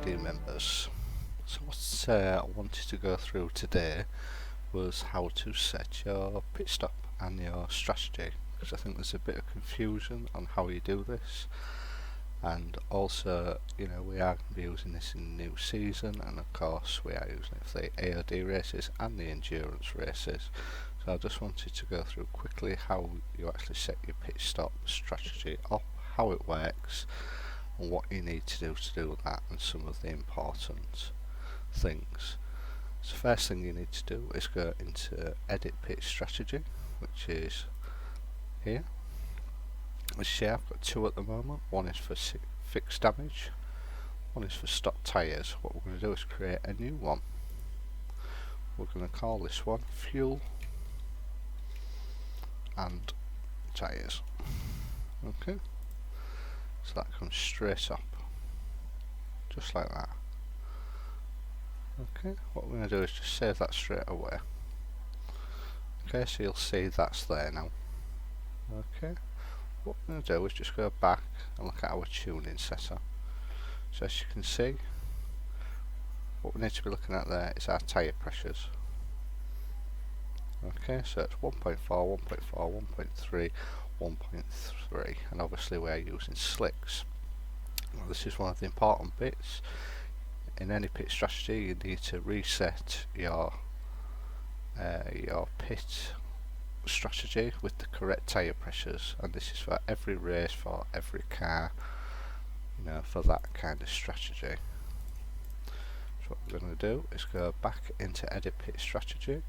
dear members. So what I wanted to go through today was how to set your pit stop and your strategy, because I think there's a bit of confusion on how you do this. And also, we are going to be using this in the new season, and of course we are using it for the AOD races and the endurance races. So I just wanted to go through quickly how you actually set your pit stop strategy up, how it works, and what you need to do that, and some of the important things. So first thing you need to do is go into edit pit strategy, which is here. As you see, I've got two at the moment. One is for fixed damage, one is for stock tyres. What we're going to do is create a new one. We're going to call this one fuel and tyres. Okay, so that comes straight up, just like that. Okay, what we're going to do is just save that straight away. Okay, so you'll see that's there now. Okay, what we're going to do is just go back and look at our tuning setup. So as you can see, what we need to be looking at there is our tyre pressures. Okay, so it's 1.4, 1.4, 1.3, 1.3, and obviously we're using slicks. Now this is one of the important bits. In any pit strategy, you need to reset your pit strategy with the correct tyre pressures, and this is for every race, for every car, for that kind of strategy. So what we're going to do is go back into edit pit strategy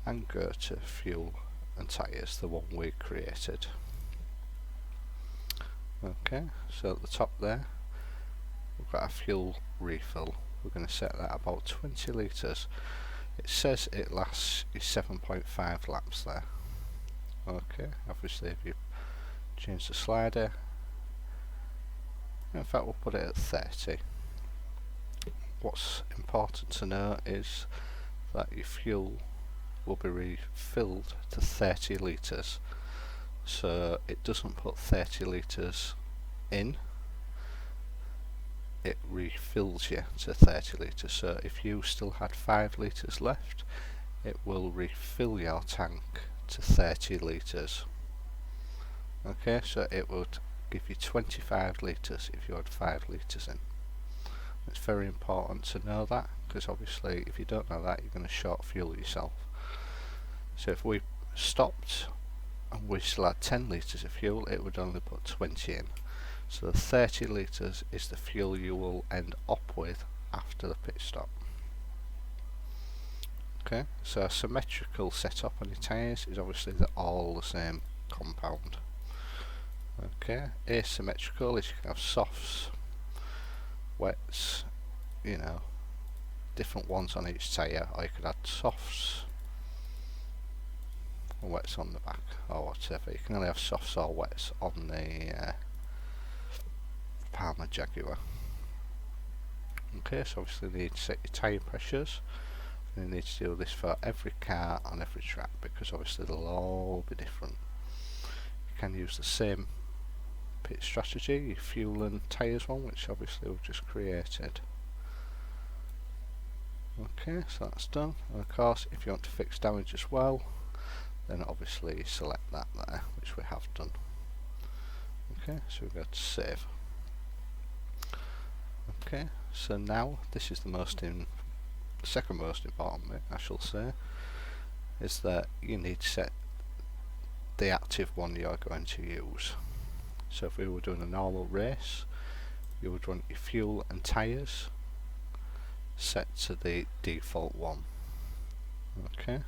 and go to fuel and tyres, the one we created. Okay, so at the top there we've got a fuel refill. We're going to set that about 20 litres. It says it lasts 7.5 laps there. Okay, obviously if you change the slider, in fact we'll put it at 30. What's important to know is that your fuel will be refilled to 30 litres. So it doesn't put 30 litres in, it refills you to 30 litres. So if you still had 5 litres left, it will refill your tank to 30 litres. Okay, so it would give you 25 litres if you had 5 litres in. It's very important to know that, because obviously if you don't know that, you're going to short fuel yourself. So if we stopped and we still had 10 litres of fuel, it would only put 20 in. So the 30 litres is the fuel you will end up with after the pit stop. Okay, so a symmetrical setup on your tyres is obviously all the same compound. Okay, asymmetrical is you can have softs, wets, different ones on each tyre, or you could add softs and wets on the back, or whatever. You can only have softs or wets on the Palmer Jaguar. Okay, so obviously you need to set your tyre pressures, and you need to do this for every car on every track, because obviously they'll all be different. You can use the same pit strategy, your fuel and tyres one, which obviously we've just created. Okay, so that's done. And of course, if you want to fix damage as well, then obviously select that there, which we have done. Okay, so we go to save. Okay, so now this is the second most important bit, I shall say, is that you need to set the active one you are going to use. So if we were doing a normal race, you would want your fuel and tyres set to the default one. Okay.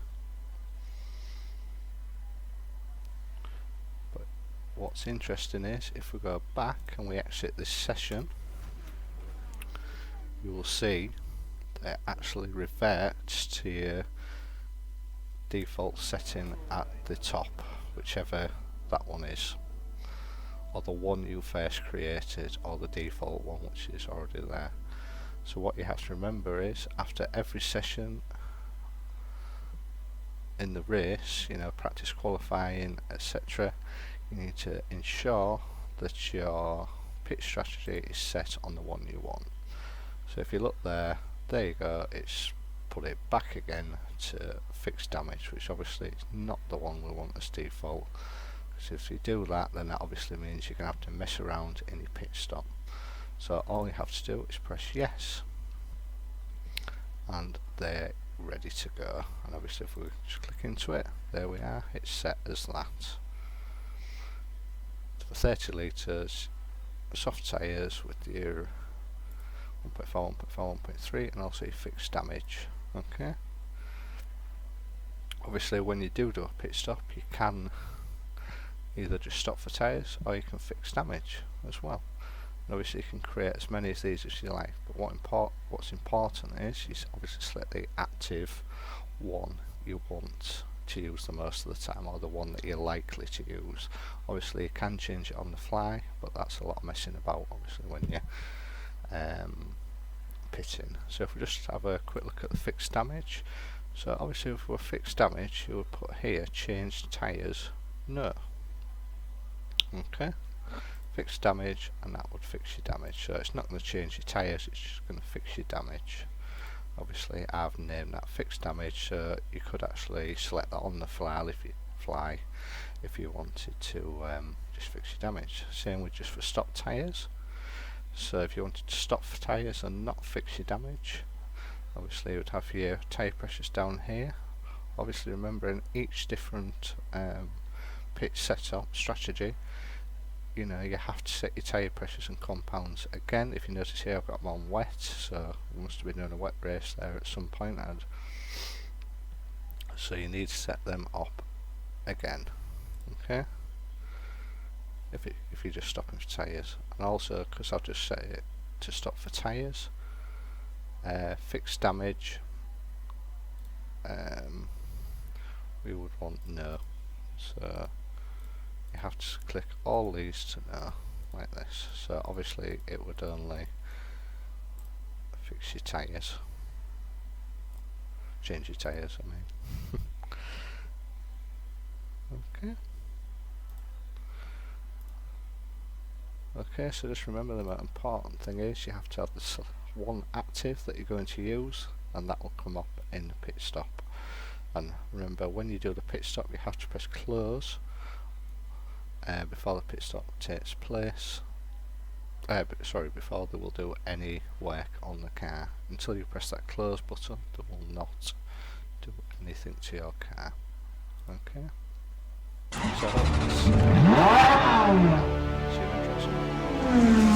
But what's interesting is if we go back and we exit this session, you will see that it actually reverts to your default setting at the top, whichever that one is, or the one you first created, or the default one which is already there. So what you have to remember is, after every session in the race, practice qualifying, etc., you need to ensure that your pit strategy is set on the one you want. So if you look there, there you go, it's put it back again to fixed damage, which obviously is not the one we want as default. So if you do that, then that obviously means you're going to have to mess around in your pit stop. So all you have to do is press yes, and they're ready to go. And obviously if we just click into it, there we are, it's set as that. For 30 litres, soft tyres with your 1.4, 1.4, 1.3 and also your fixed damage. Okay. Obviously when you do a pit stop, you can either just stop for tyres or you can fix damage as well. And obviously you can create as many of these as you like, but what's important is you obviously select the active one you want to use the most of the time, or the one that you're likely to use. Obviously you can change it on the fly, but that's a lot of messing about obviously when you're pitting. So if we just have a quick look at the fixed damage, so obviously if we're fixed damage, you would put here change tyres no. Okay, fixed damage, and that would fix your damage. So it's not going to change your tyres, it's just going to fix your damage. Obviously I've named that fixed damage, so you could actually select that on the fly if you wanted to just fix your damage. Same with just for stop tyres. So if you wanted to stop for tyres and not fix your damage, obviously you would have your tyre pressures down here. Obviously remembering each different pit setup strategy, you know, you have to set your tyre pressures and compounds. Again, if you notice here I've got them on wet, so we must have been doing a wet race there at some point, and so you need to set them up again. Okay, if you're just stopping for tyres, and also because I've just set it to stop for tyres, fixed damage, we would want no, so you have to click all these to no, like this. So obviously it would only fix your tyres, change your tyres I mean. Okay. Okay, so just remember the most important thing is you have to have this one active that you're going to use, and that will come up in the pit stop. And remember, when you do the pit stop you have to press close before the pit stop takes place. Before they will do any work on the car. Until you press that close button, they will not do anything to your car. Okay. So I hope this